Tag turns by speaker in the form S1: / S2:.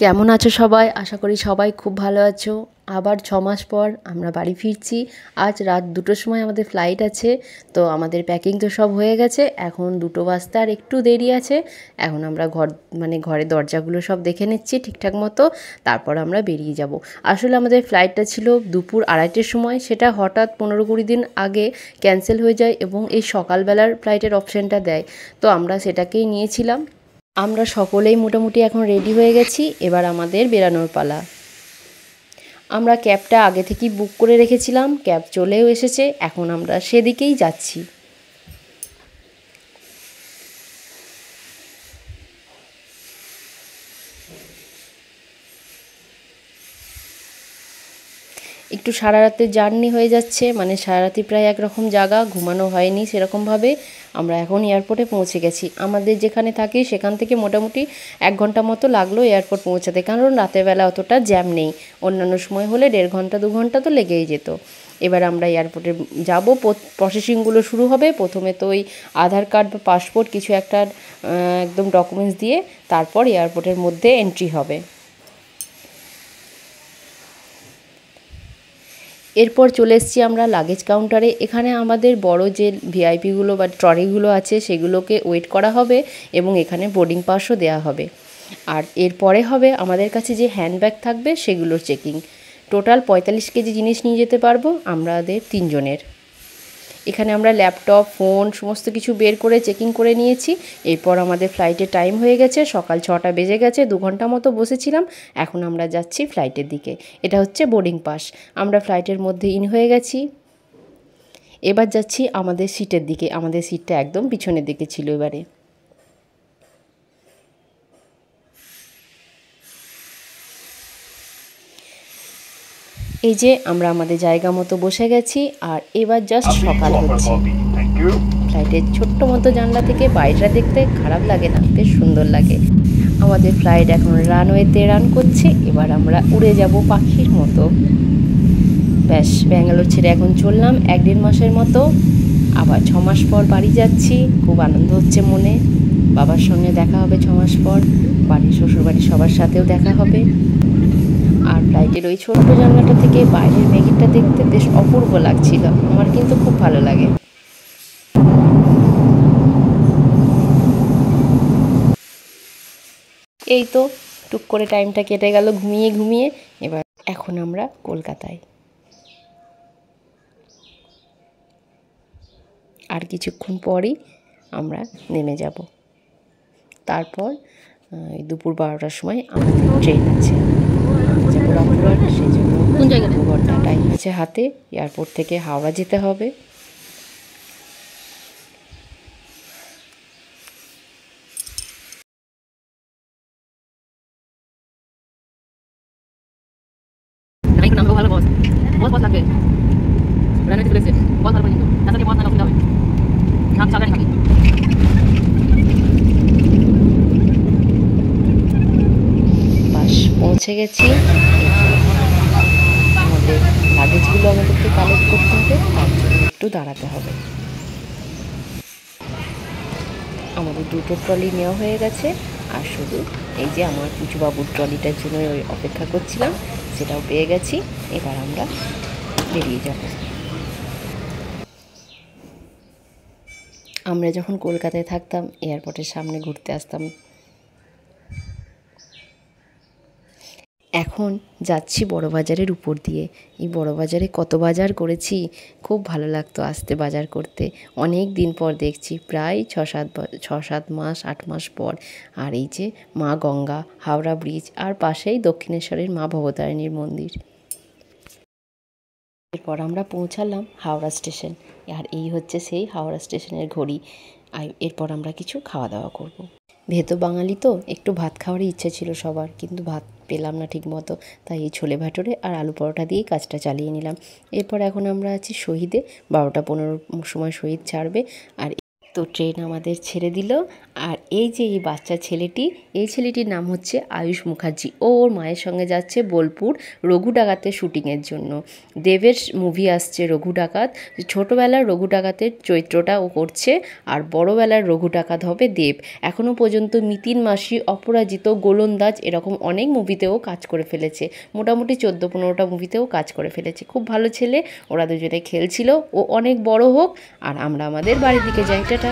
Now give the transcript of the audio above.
S1: কেমন আছো সবাই? আশা করি সবাই খুব ভালো আছো। আবার 6 মাস পর আমরা বাড়ি ফিরছি। আজ রাত 2টোর সময় আমাদের ফ্লাইট আছে। তো আমাদের প্যাকিং তো সব হয়ে গেছে। এখন 2টো বাজতে আর একটু দেরি আছে। এখন আমরা ঘরের দরজাগুলো সব দেখে নিচ্ছি ঠিকঠাক মতো। তারপর আমরা বেরিয়ে যাব। আসলে আমাদের ফ্লাইটটা ছিল দুপুর 2:30টার সময়। সেটা হঠাৎ 15-20 দিন আগে ক্যান্সেল হয়ে যায় এবং এই সকালবেলার ফ্লাইটের অপশানটা দেয়। তো আমরা সেটাকেই নিয়েছিলাম। আমরা সকলেই মোটামুটি এখন রেডি হয়ে গেছি। এবার আমাদের বেরানোর পালা। আমরা ক্যাবটা আগে থেকেই বুক করে রেখেছিলাম, ক্যাব চলেও এসেছে। এখন আমরা সেদিকেই যাচ্ছি। একটু সারা রাতের জার্নি হয়ে যাচ্ছে, মানে সারা রাতি প্রায় একরকম জায়গা, ঘুমানো হয়নি সেরকমভাবে। আমরা এখন এয়ারপোর্টে পৌঁছে গেছি। আমাদের যেখানে থাকি সেখান থেকে মোটামুটি 1 ঘন্টা মতো লাগলো এয়ারপোর্ট পৌঁছাতে, কারণ রাতের বেলা অতটা জ্যাম নেই। অন্যান্য সময় হলে 1.5 ঘন্টা 2 ঘন্টা তো লেগেই যেত। এবার আমরা এয়ারপোর্টে যাব, প্রসেসিংগুলো শুরু হবে। প্রথমে তো ওই আধার কার্ড বা পাসপোর্ট কিছু একটা একদম ডকুমেন্টস দিয়ে তারপর এয়ারপোর্টের মধ্যে এন্ট্রি হবে। এরপর চলে এসেছি আমরা লাগেজ কাউন্টারে। এখানে আমাদের বড় যে ভিআইপিগুলো বা ট্রলিগুলো আছে সেগুলোকে ওয়েট করা হবে এবং এখানে বোর্ডিং পাসও দেওয়া হবে। আর এরপরে হবে আমাদের কাছে যে হ্যান্ডব্যাগ থাকবে সেগুলোর চেকিং। টোটাল 45 কেজি জিনিস নিয়ে যেতে পারবো আমাদের 3 জনের। এখানে আমরা ল্যাপটপ, ফোন সমস্ত কিছু বের করে চেকিং করে নিয়েছি। এরপর আমাদের ফ্লাইটের টাইম হয়ে গেছে, সকাল 6টা বেজে গেছে। 2 ঘন্টা মতো বসেছিলাম। এখন আমরা যাচ্ছি ফ্লাইটের দিকে। এটা হচ্ছে বোর্ডিং পাস। আমরা ফ্লাইটের মধ্যে ইন হয়ে গেছি। এবার যাচ্ছি আমাদের সিটের দিকে। আমাদের সিটটা একদম পিছনের দিকে ছিল এবারে। এই যে আমরা আমাদের জায়গা মতো বসে গেছি। আর এবার জাস্ট সকাল হচ্ছে। ফ্লাইটের ছোট্ট মতো জানলা থেকে বাইরেটা দেখতে খারাপ লাগে না, বেশ সুন্দর লাগে। আমাদের ফ্লাইট এখন রানওয়েতে রান করছে। এবার আমরা উড়ে যাব পাখির মতো। ব্যাস, ব্যাঙ্গালোর ছেড়ে এখন চললাম 1-1.5 মাসের মতো। আবার 6 মাস পর বাড়ি যাচ্ছি। খুব আনন্দ হচ্ছে মনে। বাবার সঙ্গে দেখা হবে 6 মাস পর। বাড়ির শ্বশুরবাড়ির সবার সাথেও দেখা হবে। আর ফ্লাইটের ওই ছোট্ট জানলাটা থেকে বাইরের মেঘটা দেখতে বেশ অপূর্ব লাগছিল। আমার কিন্তু খুব ভালো লাগে। এই তো টুক করে টাইমটা কেটে গেল ঘুমিয়ে ঘুমিয়ে। এবার এখন আমরা কলকাতায়। আর কিছুক্ষণ পরই আমরা নেমে যাব। তারপর দুপুর 12টার সময় আমাদের ট্রেন আছে। যাবো রামপুরহাট, সেই জন্য 2 ঘন্টা টাইম আছে হাতে। এয়ারপোর্ট থেকে হাওড়া যেতে হবে। বাস পৌঁছে গেছি। আমাদের লাগেজগুলো আমাদেরকে কালেক্ট করতে হবে, তার জন্য একটু দাঁড়াতে হবে। আমাদের 2টো ট্রলি নেওয়া হয়ে গেছে। আর শুধু এই যে আমার কিছু বাবুর ট্রলিটার জন্য ওই অপেক্ষা করছিলাম, সেটাও পেয়ে গেছি। এবার আমরা বেরিয়ে যাব। আমরা যখন কলকাতায় থাকতাম এয়ারপোর্টের সামনে ঘুরতে আসতাম। এখন যাচ্ছি বড়বাজারের উপর দিয়ে। এই বড়বাজারে কত বাজার করেছি, খুব ভালো লাগতো আসতে বাজার করতে। অনেক দিন পর দেখছি, প্রায় 6-7 মাস 8 মাস পর। আর এই যে মা গঙ্গা, হাওড়া ব্রিজ, আর পাশেই দক্ষিণেশ্বরের মা ভবতারিণীর মন্দির। এরপর আমরা পৌঁছালাম হাওড়া স্টেশন। আর এই হচ্ছে সেই হাওড়া স্টেশনের ঘড়ি। আর এরপর আমরা কিছু খাওয়া দাওয়া করব। ভেতো বাঙালি তো একটু ভাত খাওয়ারই ইচ্ছে ছিল সবার, কিন্তু ভাত পেলাম না ঠিক মতো। তাই এই ছোলে ভাটুরে আর আলু পরোটা দিয়েই কাজটা চালিয়ে নিলাম। এরপর এখন আমরা আছি শহীদে। 12টা 15 সময় শহীদ ছাড়বে। আর তো ট্রেন আমাদের ছেড়ে দিল। আর এই যে এই বাচ্চা ছেলেটি, এই ছেলেটির নাম হচ্ছে আয়ুষ মুখার্জি। ও ওর মায়ের সঙ্গে যাচ্ছে বোলপুর রঘু ডাকাতের শ্যুটিংয়ের জন্য। দেবের মুভি আসছে রঘু ডাকাত। ছোটোবেলার রঘু ডাকাতের চরিত্রটা ও করছে, আর বড়োবেলার রঘু ডাকাত হবে দেব। এখনও পর্যন্ত মিতিন মাসি, অপরাজিত, গোলন্দাজ এরকম অনেক মুভিতেও কাজ করে ফেলেছে। মোটামুটি 14-15টা মুভিতেও কাজ করে ফেলেছে। খুব ভালো ছেলে। ওরা দুজনে খেলছিল। ও অনেক বড় হোক আর আমরা আমাদের বাড়ির দিকে যাই। টাটা।